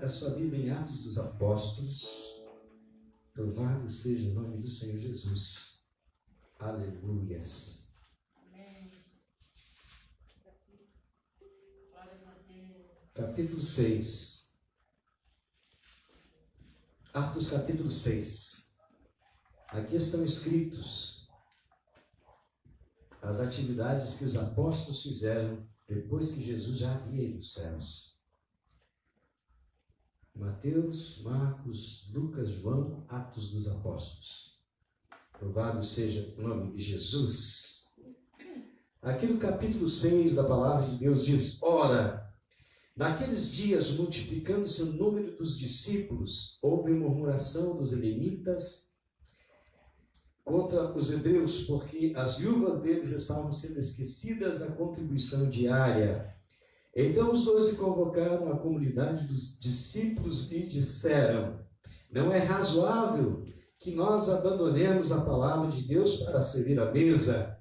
a sua Bíblia em Atos dos Apóstolos. Louvado seja o nome do Senhor Jesus. Aleluias. Capítulo 6. Atos capítulo 6. Aqui estão escritos as atividades que os apóstolos fizeram depois que Jesus já havia ido aos céus. Mateus, Marcos, Lucas, João, Atos dos Apóstolos. Louvado seja o nome de Jesus. Aqui no capítulo 6 da palavra de Deus diz: ora, naqueles dias, multiplicando-se o número dos discípulos, houve murmuração dos helenitas contra os hebreus, porque as viúvas deles estavam sendo esquecidas da contribuição diária. Então os 12 convocaram a comunidade dos discípulos e disseram: não é razoável que nós abandonemos a palavra de Deus para servir à mesa.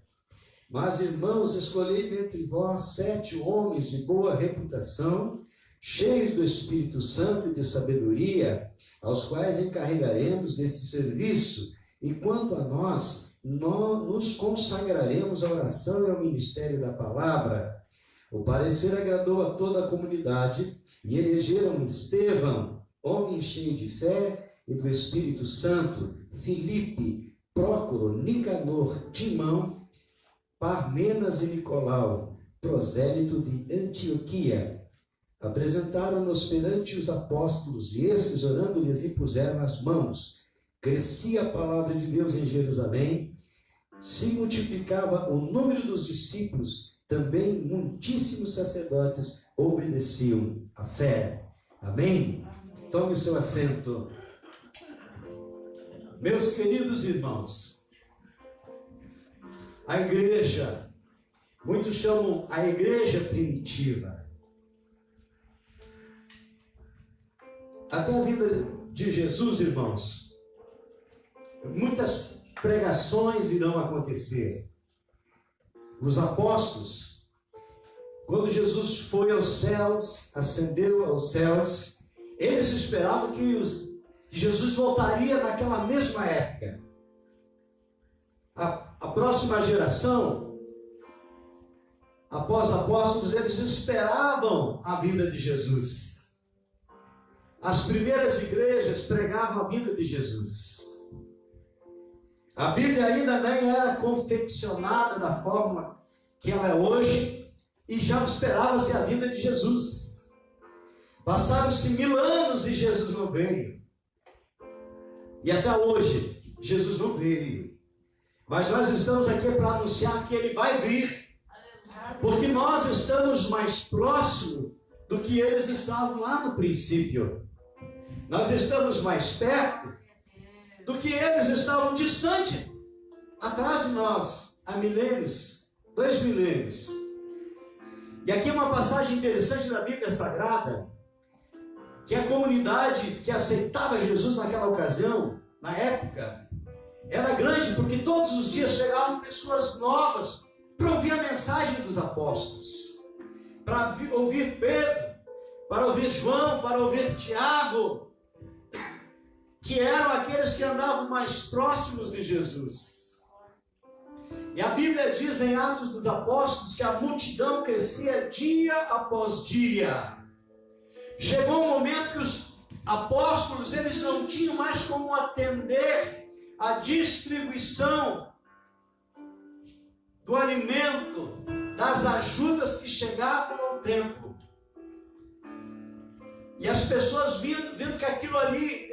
Mas, irmãos, escolhei dentre vós 7 homens de boa reputação, cheios do Espírito Santo e de sabedoria, aos quais encarregaremos deste serviço. E quanto a nós nos consagraremos à oração e ao ministério da palavra. O parecer agradou a toda a comunidade, e elegeram Estevão, homem cheio de fé e do Espírito Santo, Filipe, Prócoro, Nicanor, Timão, Parmenas e Nicolau, prosélito de Antioquia. Apresentaram-nos perante os apóstolos, e estes, orando-lhes, impuseram as mãos. Crescia a palavra de Deus em Jerusalém, se multiplicava o número dos discípulos, também muitíssimos sacerdotes obedeciam à fé. Amém? Tome o seu assento. Meus queridos irmãos, a igreja, muitos chamam a igreja primitiva. Até a vida de Jesus, irmãos, muitas pregações irão acontecer. Os apóstolos, quando Jesus foi aos céus, ascendeu aos céus, eles esperavam que Jesus voltaria naquela mesma época. A próxima geração, após apóstolos, eles esperavam a vinda de Jesus. As primeiras igrejas pregavam a vinda de Jesus. A Bíblia ainda nem era confeccionada da forma que ela é hoje, e já esperava-se a vinda de Jesus. Passaram-se 1000 anos e Jesus não veio. E até hoje, Jesus não veio. Mas nós estamos aqui para anunciar que Ele vai vir. Porque nós estamos mais próximos do que eles estavam lá no princípio. Nós estamos mais perto do que eles estavam distante, atrás de nós, há milênios, 2 milênios. E aqui é uma passagem interessante da Bíblia Sagrada, que a comunidade que aceitava Jesus naquela ocasião, na época, era grande, porque todos os dias chegavam pessoas novas para ouvir a mensagem dos apóstolos, para ouvir Pedro, para ouvir João, para ouvir Tiago, que eram aqueles que andavam mais próximos de Jesus. E a Bíblia diz em Atos dos Apóstolos que a multidão crescia dia após dia. Chegou um momento que os apóstolos, eles não tinham mais como atender a distribuição do alimento, das ajudas que chegavam ao templo. E as pessoas vendo que aquilo ali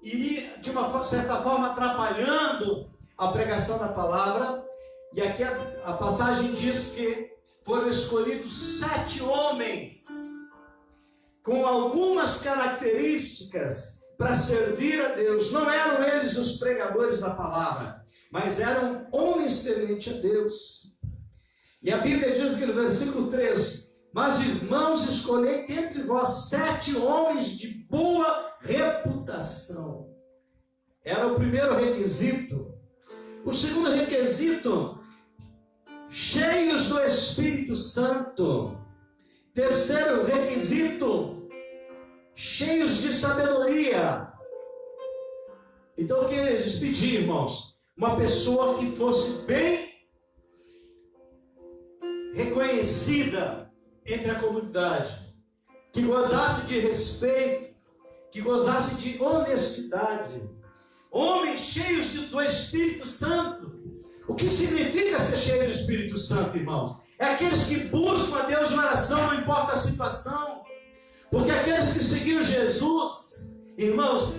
iria de uma certa forma atrapalhando a pregação da palavra. E aqui a passagem diz que foram escolhidos 7 homens com algumas características para servir a Deus. Não eram eles os pregadores da palavra, mas eram homens tementes a Deus. E a Bíblia diz que no versículo 3: mas, irmãos, escolhei dentre vós 7 homens de boa reputação. Era o primeiro requisito. O segundo requisito: cheios do Espírito Santo. Terceiro requisito: cheios de sabedoria. Então o que eles pediam, irmãos? Uma pessoa que fosse bem reconhecida entre a comunidade, que gozasse de respeito, que gozasse de honestidade, homens cheios do Espírito Santo. O que significa ser cheio do Espírito Santo, irmãos? É aqueles que buscam a Deus em oração, não importa a situação. Porque aqueles que seguiram Jesus, irmãos,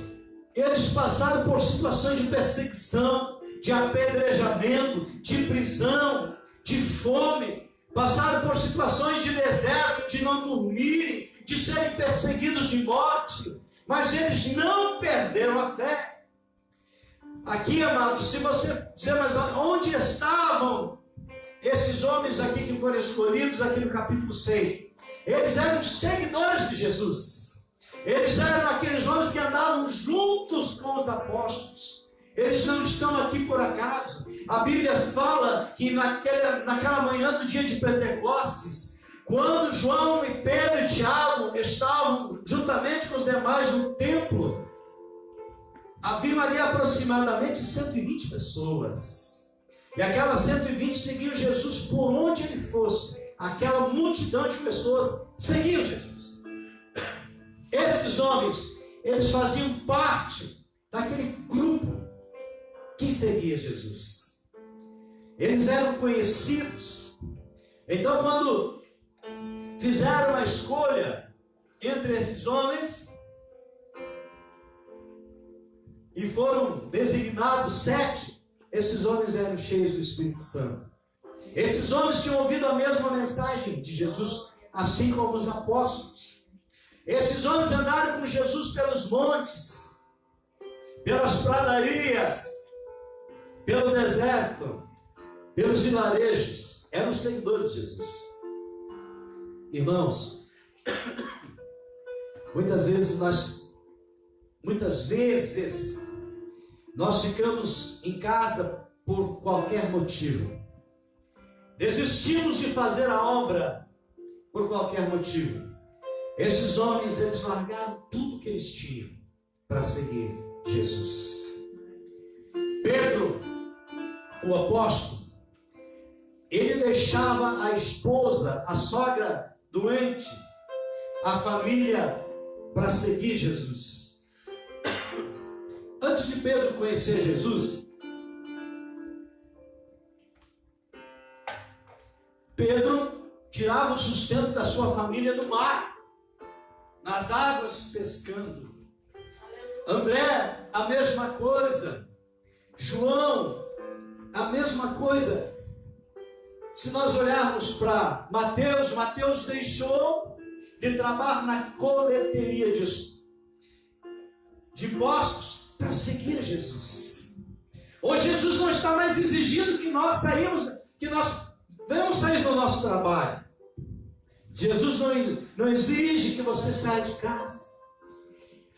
eles passaram por situações de perseguição, de apedrejamento, de prisão, de fome. Passaram por situações de deserto, de não dormirem, de serem perseguidos de morte. Mas eles não perderam a fé. Aqui, amados, se você dizer, mas onde estavam esses homens aqui que foram escolhidos aqui no capítulo 6? Eles eram seguidores de Jesus. Eles eram aqueles homens que andavam juntos com os apóstolos. Eles não estão aqui por acaso. A Bíblia fala que naquela manhã do dia de Pentecostes, quando João e Pedro e Tiago estavam juntamente com os demais no templo, haviam ali aproximadamente 120 pessoas. E aquelas 120 seguiam Jesus por onde ele fosse. Aquela multidão de pessoas seguiam Jesus. Esses homens, eles faziam parte daquele grupo que seguia Jesus. Eles eram conhecidos. Então, quando fizeram a escolha entre esses homens, e foram designados 7, esses homens eram cheios do Espírito Santo. Esses homens tinham ouvido a mesma mensagem de Jesus, assim como os apóstolos. Esses homens andaram com Jesus pelos montes, pelas pradarias, pelo deserto, pelos vilarejos. Eram seguidores de Jesus. Irmãos, muitas vezes nós ficamos em casa por qualquer motivo. Desistimos de fazer a obra por qualquer motivo. Esses homens, eles largaram tudo que eles tinham para seguir Jesus. Pedro, o apóstolo, ele deixava a esposa, a sogra doente, a família, para seguir Jesus. Antes de Pedro conhecer Jesus, Pedro tirava o sustento da sua família no mar, nas águas pescando. André, a mesma coisa. João, a mesma coisa. Se nós olharmos para Mateus, Mateus deixou de trabalhar na coleteria de impostos para seguir a Jesus. Hoje Jesus não está mais exigindo que nós vamos sair do nosso trabalho. Jesus não exige que você saia de casa.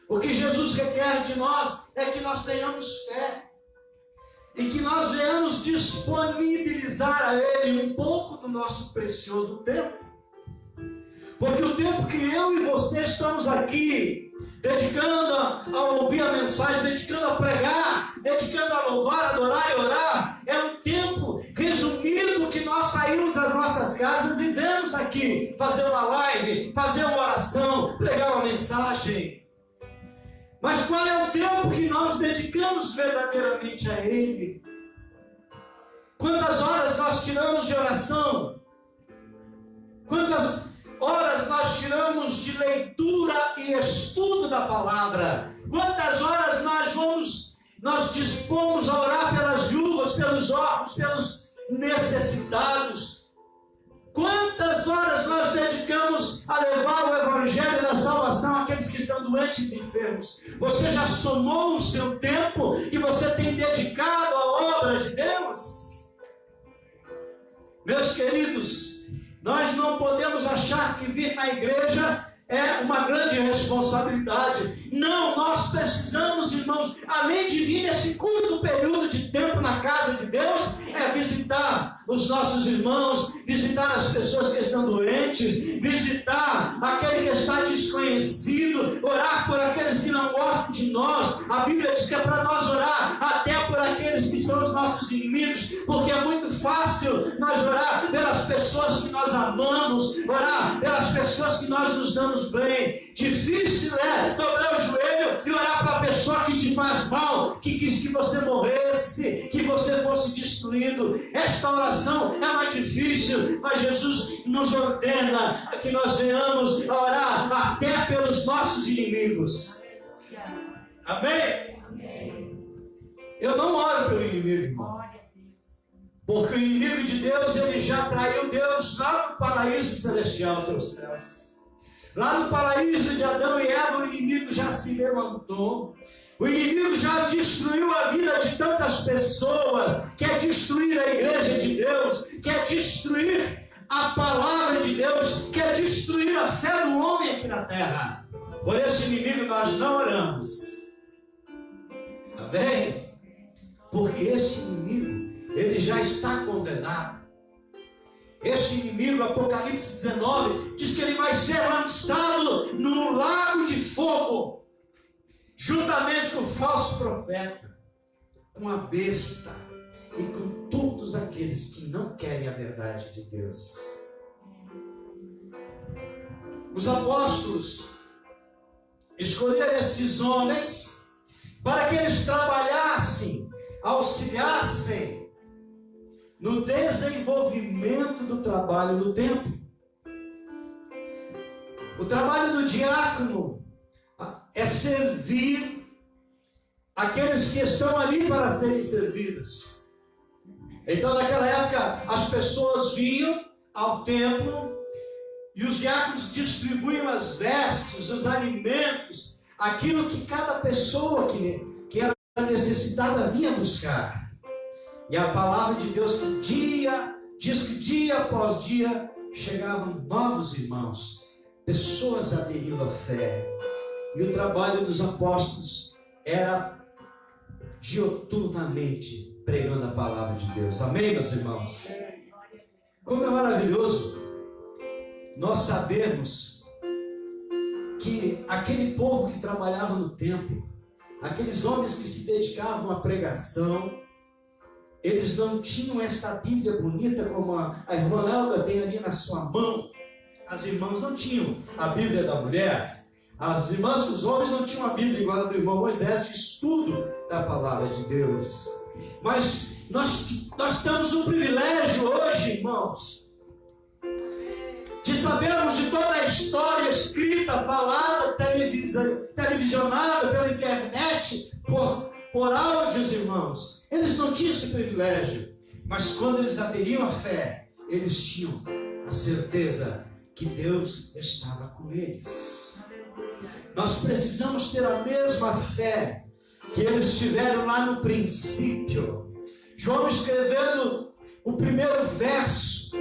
O que Jesus requer de nós é que nós tenhamos fé e que nós venhamos disponibilizar a Ele um pouco do nosso precioso tempo. Porque o tempo que eu e você estamos aqui, dedicando a ouvir a mensagem, dedicando a pregar, dedicando a louvar, adorar e orar, é um tempo resumido que nós saímos das nossas casas e vemos aqui fazer uma live, fazer uma oração, pregar uma mensagem. Mas qual é o tempo que nós dedicamos verdadeiramente a Ele? Quantas horas nós tiramos de oração? Quantas horas nós tiramos de leitura e estudo da palavra? Quantas horas nós dispomos a orar pelas viúvas, pelos órfãos, pelos necessitados? Quantas horas nós dedicamos a levar o evangelho da salvação àqueles que estão doentes e enfermos? Você já somou o seu tempo que você tem dedicado à obra de Deus? Meus queridos, nós não podemos achar que vir na igreja é uma grande responsabilidade. Não, nós precisamos, irmãos, além de vir nesse curto período de tempo na casa de Deus, visitar os nossos irmãos, visitar as pessoas que estão doentes, visitar aquele que está desconhecido, orar por aqueles que não gostam de nós. A Bíblia diz que é para nós orar até por aqueles que são os nossos inimigos, porque é muito fácil nós orar pelas pessoas que nós amamos, orar pelas pessoas que nós nos damos bem. Difícil é dobrar o joelho e orar para a pessoa que te faz mal, que quis que você morresse, que você fosse destruído. Esta oração é mais difícil, mas Jesus nos ordena que nós venhamos a orar até pelos nossos inimigos. Amém? Eu não oro pelo inimigo, irmão, porque o inimigo de Deus, ele já traiu Deus lá no paraíso celestial dos céus. Lá no paraíso de Adão e Eva, o inimigo já se levantou. O inimigo já destruiu a vida de tantas pessoas. Quer destruir a igreja de Deus, quer destruir a palavra de Deus, quer destruir a fé do homem aqui na terra. Por esse inimigo nós não oramos. Amém? Porque este inimigo, ele já está condenado. Este inimigo, Apocalipse 19, diz que ele vai ser lançado no lago de fogo, juntamente com o falso profeta, com a besta e com todos aqueles que não querem a verdade de Deus. Os apóstolos escolheram esses homens para que eles trabalhassem, auxiliassem no desenvolvimento do trabalho no templo. O trabalho do diácono é servir aqueles que estão ali para serem servidos. Então, naquela época, as pessoas vinham ao templo e os diáconos distribuíam as vestes, os alimentos, aquilo que cada pessoa que era necessitada vinha buscar. E a palavra de Deus diz que dia após dia chegavam novos irmãos, pessoas aderindo à fé. E o trabalho dos apóstolos era dioturnamente pregando a palavra de Deus. Amém, meus irmãos? Como é maravilhoso nós sabermos que aquele povo que trabalhava no templo, aqueles homens que se dedicavam à pregação, eles não tinham esta Bíblia bonita como a irmã Elga tem ali na sua mão. As irmãs não tinham a Bíblia da mulher. As irmãs, os homens não tinham a Bíblia igual a do irmão Moisés, de estudo da palavra de Deus. Mas nós temos um privilégio hoje, irmãos, de sabermos de toda a história escrita, falada, televisionada pela internet, por áudios, irmãos. Eles não tinham esse privilégio, mas quando eles aderiam à fé, eles tinham a certeza que Deus estava com eles. Nós precisamos ter a mesma fé que eles tiveram lá no princípio. João, escrevendo o primeiro verso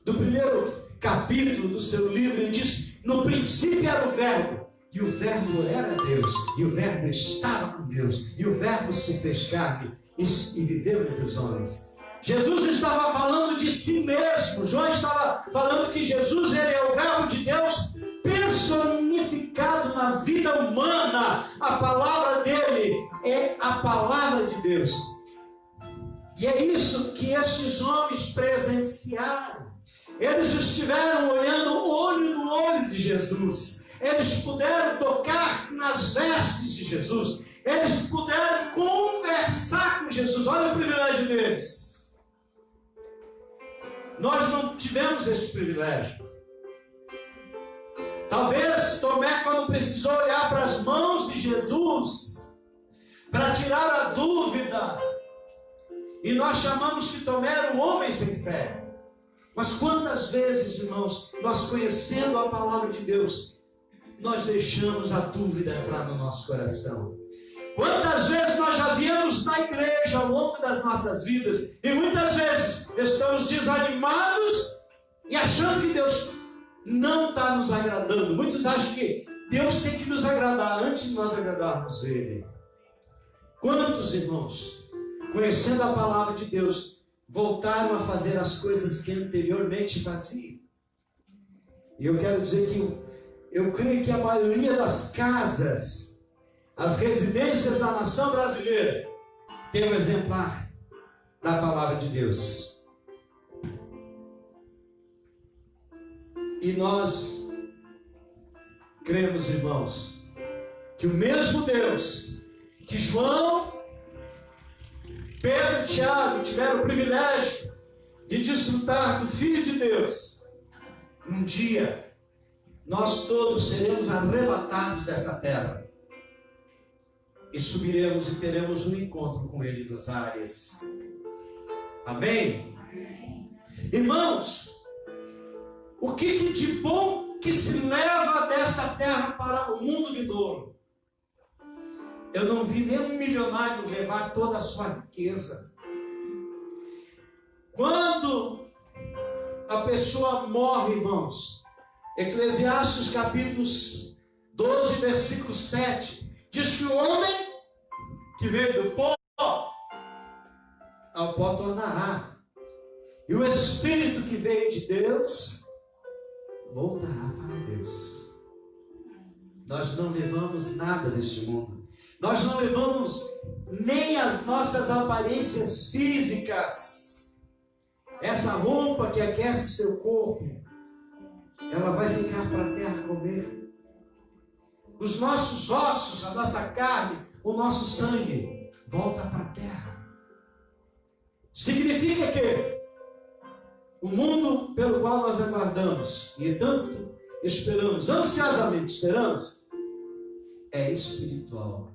do primeiro capítulo do seu livro, ele diz: no princípio era o Verbo, e o Verbo era Deus, e o Verbo estava com Deus, e o Verbo se fez carne e viveu entre os homens. Jesus estava falando de si mesmo. João estava falando que Jesus, ele é o Verbo de Deus personificado na vida humana. A palavra dele é a palavra de Deus. E é isso que esses homens presenciaram. Eles estiveram olhando olho no olho de Jesus. Eles puderam tocar nas vestes de Jesus. Eles puderam conversar com Jesus. Olha o privilégio deles. Nós não tivemos esse privilégio. Talvez Tomé, quando precisou olhar para as mãos de Jesus, para tirar a dúvida, e nós chamamos que Tomé era um homem sem fé. Mas quantas vezes, irmãos, nós conhecendo a palavra de Deus, nós deixamos a dúvida entrar no nosso coração? Quantas vezes nós já viemos na igreja ao longo das nossas vidas, e muitas vezes estamos desanimados e achando que Deus não está nos agradando. Muitos acham que Deus tem que nos agradar antes de nós agradarmos Ele. Quantos irmãos conhecendo a palavra de Deus, voltaram a fazer as coisas que anteriormente faziam. E eu quero dizer que eu creio que a maioria das casas, as residências da nação brasileira, tem um exemplar da palavra de Deus. E nós cremos, irmãos, que o mesmo Deus que João, Pedro e Tiago tiveram o privilégio de desfrutar do Filho de Deus, um dia nós todos seremos arrebatados desta terra e subiremos e teremos um encontro com Ele nos ares. Amém? Irmãos, o que de bom que se leva desta terra para o mundo vindouro? Eu não vi nenhum milionário levar toda a sua riqueza. Quando a pessoa morre, irmãos, Eclesiastes capítulo 12, versículo 7, diz que o homem que veio do pó, ao pó tornará. E o Espírito que veio de Deus, voltará para Deus. Nós não levamos nada deste mundo. Nós não levamos nem as nossas aparências físicas. Essa roupa que aquece o seu corpo, ela vai ficar para a terra comer. Os nossos ossos, a nossa carne, o nosso sangue, volta para a terra. Significa que o mundo pelo qual nós aguardamos, e tanto esperamos, ansiosamente esperamos, é espiritual,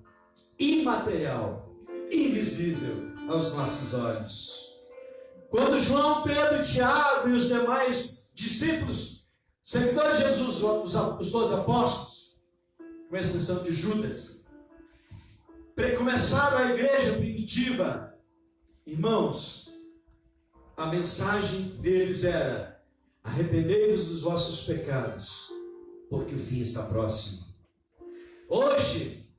imaterial, invisível aos nossos olhos. Quando João, Pedro, Tiago e os demais discípulos, seguidores de Jesus, os 12 apóstolos, com exceção de Judas, começaram a igreja primitiva, irmãos, a mensagem deles era: arrependei-vos dos vossos pecados, porque o fim está próximo. Hoje,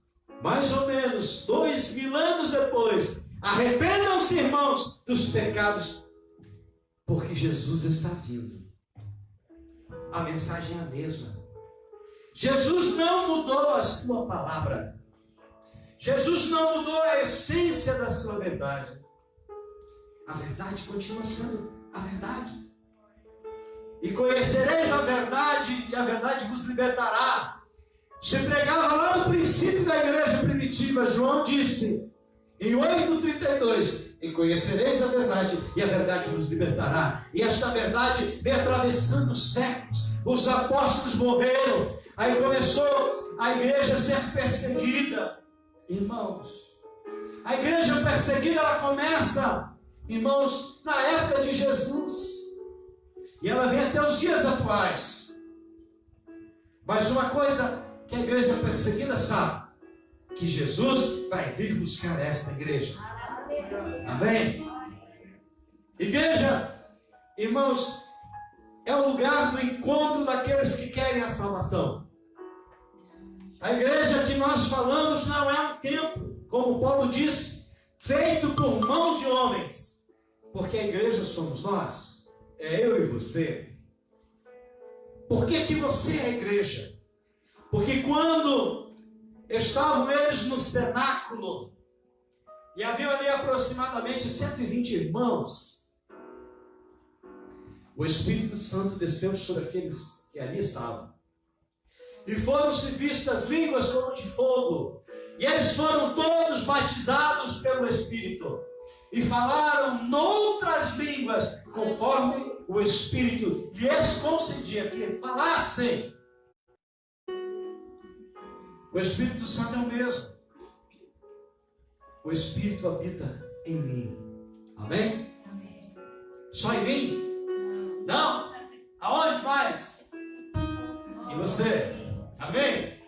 mais ou menos 2000 anos depois, arrependam-se, irmãos, dos pecados, porque Jesus está vindo. A mensagem é a mesma. Jesus não mudou a sua palavra. Jesus não mudou a essência da sua verdade. A verdade continua sendo a verdade. E conhecereis a verdade, e a verdade vos libertará. Se pregava lá no princípio da igreja primitiva, João disse, em 8:32, e conhecereis a verdade, e a verdade vos libertará. E esta verdade vem atravessando os séculos. Os apóstolos morreram, aí começou a igreja a ser perseguida. Irmãos, a igreja perseguida, ela começa, irmãos, na época de Jesus, e ela vem até os dias atuais. Mas uma coisa que a igreja perseguida sabe, que Jesus vai vir buscar esta igreja. Amém? Igreja, irmãos, é o lugar do encontro daqueles que querem a salvação. A igreja que nós falamos não é um templo, como Paulo disse, feito por mãos de homens, porque a igreja somos nós, é eu e você. Por que você é a igreja? Porque quando estavam eles no cenáculo, e havia ali aproximadamente 120 irmãos, o Espírito Santo desceu sobre aqueles que ali estavam, e foram-se vistas línguas como de fogo, e eles foram todos batizados pelo Espírito, e falaram noutras línguas, conforme o Espírito lhes concedia que falassem. O Espírito Santo é o mesmo. O Espírito habita em mim. Amém? Amém. Só em mim? Não? Aonde mais? Em você? Amém?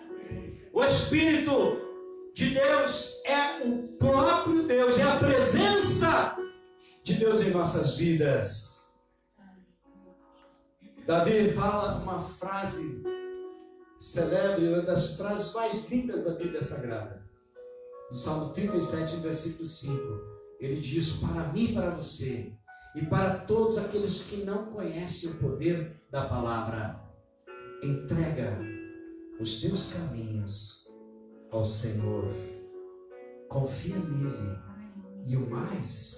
O Espírito de Deus é o próprio Deus, é a presença de Deus em nossas vidas. Davi fala uma frase celebre, uma das frases mais lindas da Bíblia Sagrada, no Salmo 37, versículo 5. ele diz para mim e para você, e para todos aqueles que não conhecem o poder da palavra: entrega os teus caminhos ao Senhor, confia nele, e o mais,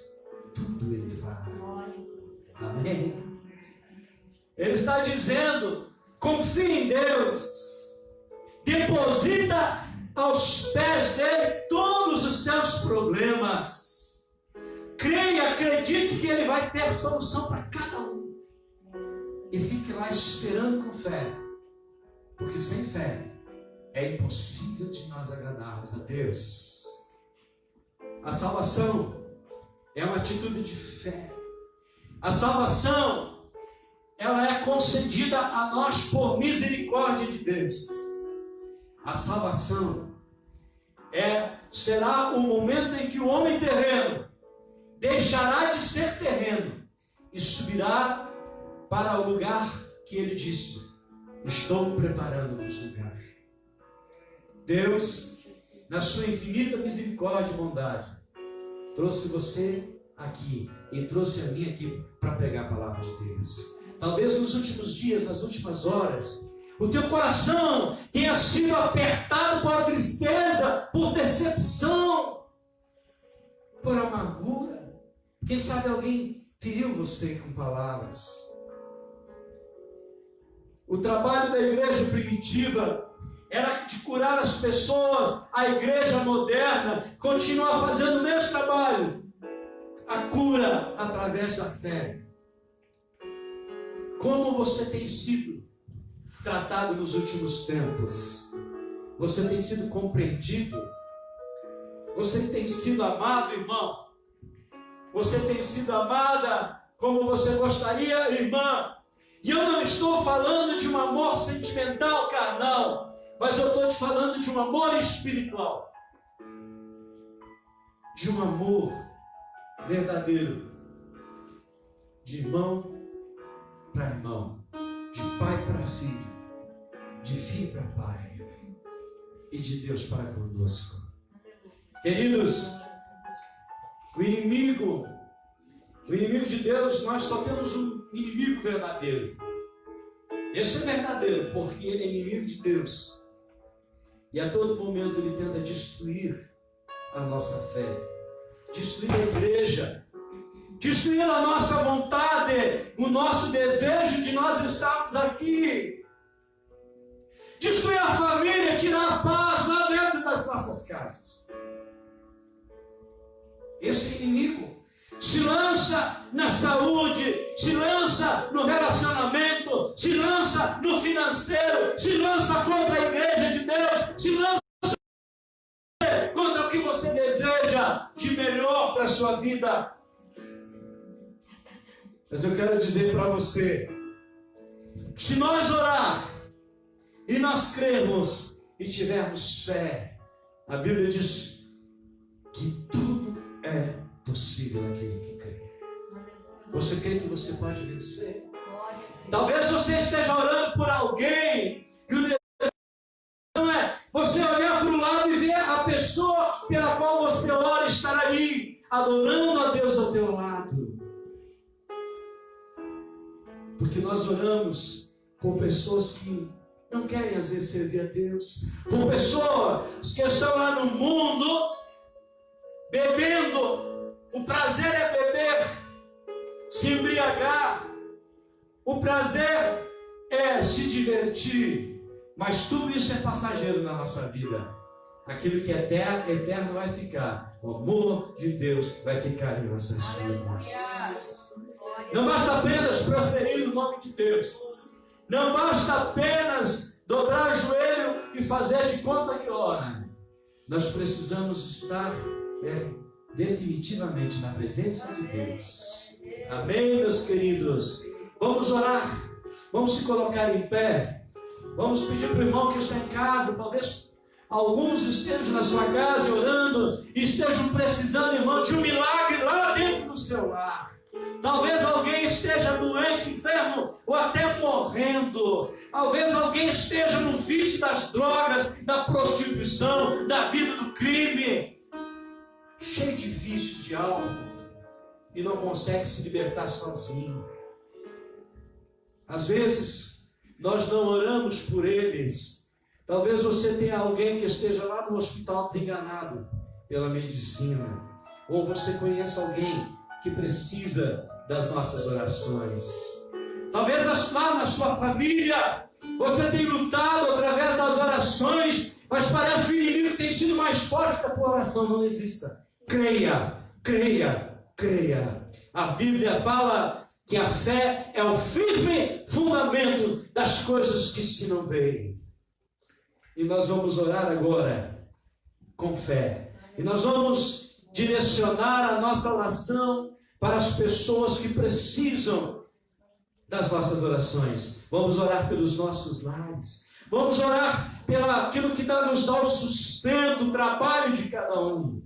tudo ele fará. Amém? Ele está dizendo: confia em Deus, deposita aos pés dele todos os teus problemas, creia, acredite que ele vai ter solução para cada um, e fique lá esperando com fé, porque sem fé é impossível de nós agradarmos a Deus. A salvação é uma atitude de fé. A salvação, ela é concedida a nós por misericórdia de Deus. A salvação será o momento em que o homem terreno deixará de ser terreno e subirá para o lugar que ele disse: estou preparando-vos lugar. Deus, na sua infinita misericórdia e bondade, trouxe você aqui e trouxe a mim aqui para pregar a palavra de Deus. Talvez nos últimos dias, nas últimas horas, o teu coração tenha sido apertado por tristeza, por decepção, por amargura. Quem sabe alguém feriu você com palavras. O trabalho da igreja primitiva era de curar as pessoas. A igreja moderna continua fazendo o mesmo trabalho. A cura através da fé. Como você tem sido tratado nos últimos tempos? Você tem sido compreendido? Você tem sido amado, irmão? Você tem sido amada como você gostaria, irmã? E eu não estou falando de um amor sentimental, carnal, mas eu estou te falando de um amor espiritual. De um amor verdadeiro. De irmão para irmão. De pai para filho. De filho para pai. E de Deus para conosco. Queridos, o inimigo de Deus, nós só temos um inimigo verdadeiro. Esse é verdadeiro, porque ele é inimigo de Deus. E a todo momento ele tenta destruir a nossa fé, destruir a igreja, destruir a nossa vontade, o nosso desejo de nós estarmos aqui, destruir a família, tirar a paz lá dentro das nossas casas. Esse inimigo se lança na saúde, se lança no relacionamento, se lança no financeiro, se lança contra a igreja de Deus, se lança contra o que você deseja de melhor para a sua vida. Mas eu quero dizer para você, se nós orar e nós crermos e tivermos fé, a Bíblia diz que tudo é possível naquele que crê. Você crê que você pode vencer? Talvez você esteja orando por alguém e o desejo é você olhar para o lado e ver a pessoa pela qual você ora estar ali, adorando a Deus ao teu lado. Porque nós oramos por pessoas que não querem às vezes servir a Deus, por pessoas que estão lá no mundo bebendo. O prazer é beber, se embriagar. O prazer é se divertir. Mas tudo isso é passageiro na nossa vida. Aquilo que é eterno vai ficar. O amor de Deus vai ficar em nossas vidas. Não basta apenas proferir o nome de Deus. Não basta apenas dobrar o joelho e fazer de conta que ora. Nós precisamos estar definitivamente na presença de Deus. Amém, meus queridos? Vamos orar. Vamos se colocar em pé. Vamos pedir para o irmão que está em casa. Talvez alguns estejam na sua casa orando e estejam precisando, irmão, de um milagre lá dentro do seu lar. Talvez alguém esteja doente, enfermo ou até morrendo. Talvez alguém esteja no vício das drogas, da prostituição, da vida do crime. cheio de vícios de álcool e não consegue se libertar sozinho. Às vezes, nós não oramos por eles. Talvez você tenha alguém que esteja lá no hospital desenganado pela medicina. Ou você conheça alguém que precisa das nossas orações. Talvez lá na sua família, você tenha lutado através das orações, mas parece que o inimigo tem sido mais forte que a tua oração. Não exista. Creia, creia, creia. A Bíblia fala que a fé é o firme fundamento das coisas que se não veem. E nós vamos orar agora com fé. E nós vamos direcionar a nossa oração para as pessoas que precisam das nossas orações. Vamos orar pelos nossos lares. Vamos orar pelo aquilo que nos dá o sustento, o trabalho de cada um.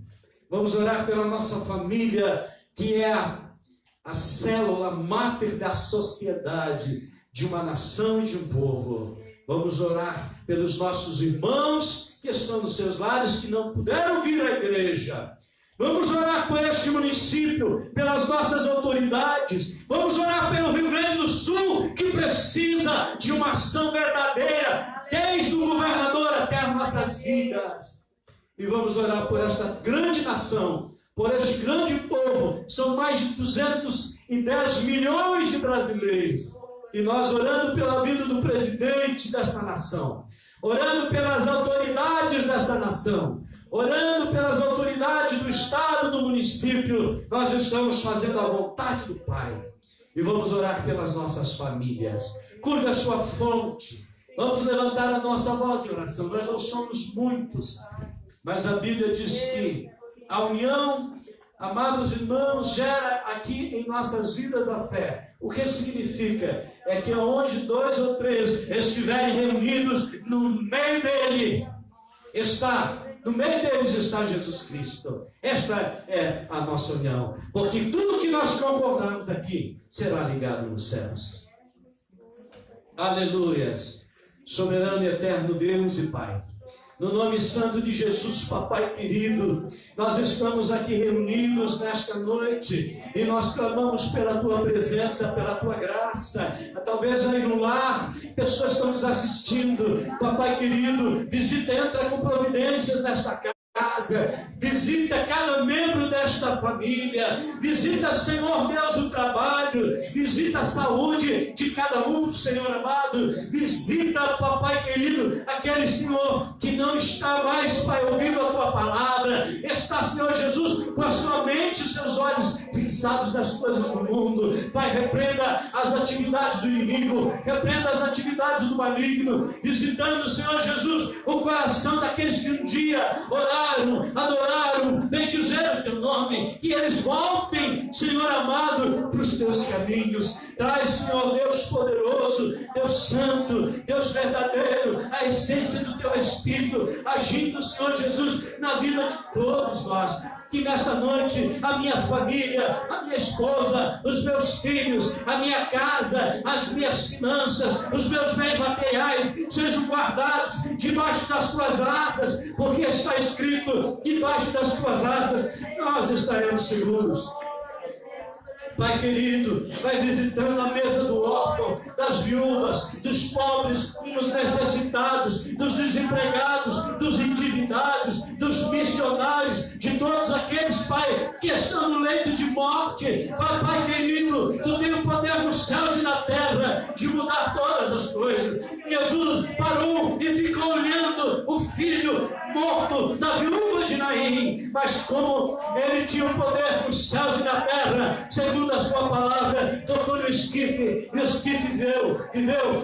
Vamos orar pela nossa família, que é a célula máter da sociedade, de uma nação e de um povo. Vamos orar pelos nossos irmãos que estão nos seus lares, que não puderam vir à igreja. Vamos orar por este município, pelas nossas autoridades. Vamos orar pelo Rio Grande do Sul, que precisa de uma ação verdadeira, desde o governador até as nossas vidas. E vamos orar por esta grande nação, por este grande povo. São mais de 210 milhões de brasileiros. E nós orando pela vida do presidente desta nação, orando pelas autoridades desta nação, orando pelas autoridades do estado, do município, nós estamos fazendo a vontade do Pai. E vamos orar pelas nossas famílias. Curva a sua fonte. Vamos levantar a nossa voz em oração. Nós não somos muitos, mas a Bíblia diz que a união, amados irmãos, gera aqui em nossas vidas a fé. O que significa? É que onde 2 ou 3 estiverem reunidos, no meio deles está Jesus Cristo. Esta é a nossa união. Porque tudo que nós concordamos aqui será ligado nos céus. Aleluias. Soberano e eterno Deus e Pai, no nome santo de Jesus, papai querido, nós estamos aqui reunidos nesta noite e nós clamamos pela tua presença, pela tua graça. Talvez aí no lar, pessoas estão nos assistindo. Papai querido, visita, entra com providências nesta casa. Visita cada membro desta família. Visita, Senhor Deus, o trabalho. Visita a saúde de cada um, Senhor amado. Visita, papai querido, aquele, Senhor, que não está mais, Pai, ouvindo a tua palavra. Está, Senhor Jesus, com a sua mente, os seus olhos fixados nas coisas do mundo. Pai, repreenda as atividades do inimigo, repreenda as atividades do maligno, visitando, Senhor Jesus, o coração daqueles que um dia oraram, adoraram, bendizeram o teu nome, que eles voltem, Senhor amado, para os teus caminhos. Traz, Senhor Deus poderoso, Deus santo, Deus verdadeiro, a essência do teu Espírito, agindo, Senhor Jesus, na vida de todos nós. Que nesta noite a minha família, a minha esposa, os meus filhos, a minha casa, as minhas finanças, os meus bens materiais sejam guardados debaixo das tuas asas, porque está escrito: debaixo das tuas asas nós estaremos seguros. Pai querido, vai visitando a mesa do órfão, das viúvas, dos pobres, dos necessitados, dos desempregados, dos endividados, dos missionários, de todos aqueles, Pai, que estão no leito de morte. Pai querido, tu tem o poder nos céus e na terra de mudar todas as coisas. Jesus parou e ficou olhando o filho morto da viúva de Naim, mas como ele tinha o poder nos céus e na terra, segundo a sua palavra, tocou no esquife, e o esquife veio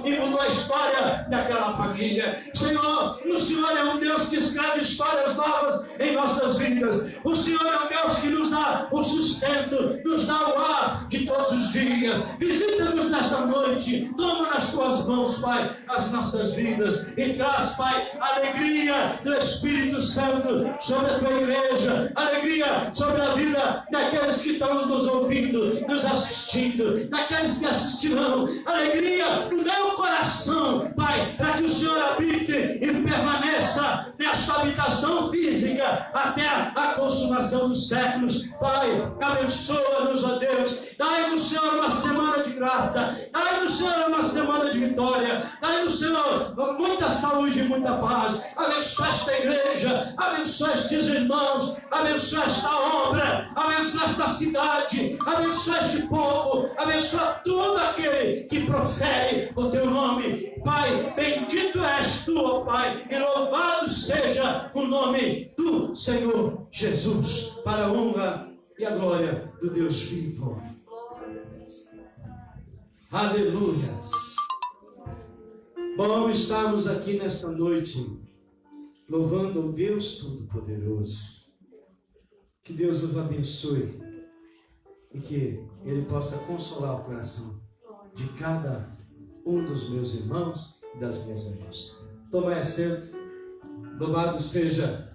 e mudou a história daquela família. Senhor, o Senhor é um Deus que escreve histórias novas em nossas vidas. O Senhor é um Deus que nos dá o sustento, nos dá o ar de todos os dias. Visita-nos nesta noite, toma nas tuas mãos, Pai, as nossas vidas e traz, Pai, a alegria do Espírito Santo sobre a tua igreja, alegria sobre a vida daqueles que estão nos ouvindo ouvindo, nos assistindo, daqueles que assistirão. Alegria no meu coração, Pai, para que o Senhor habite e permaneça nesta habitação física até a consumação dos séculos. Pai, abençoa-nos, ó Deus. Dai-nos, Senhor, uma semana de graça. Dai-nos, Senhor, uma semana de vitória. Dai-nos, Senhor, muita saúde e muita paz. Abençoa esta igreja, abençoa estes irmãos, abençoa esta obra, abençoa esta cidade, abençoa este povo, abençoa todo aquele que profere o teu nome. Pai, bendito és tu, ó Pai, e louvado seja o nome do Senhor Jesus, para a honra e a glória do Deus vivo. Aleluias. Bom estarmos aqui nesta noite, louvando o Deus Todo-Poderoso. Que Deus nos abençoe e que Ele possa consolar o coração de cada um dos meus irmãos e das minhas irmãs. Tomai assento. Louvado seja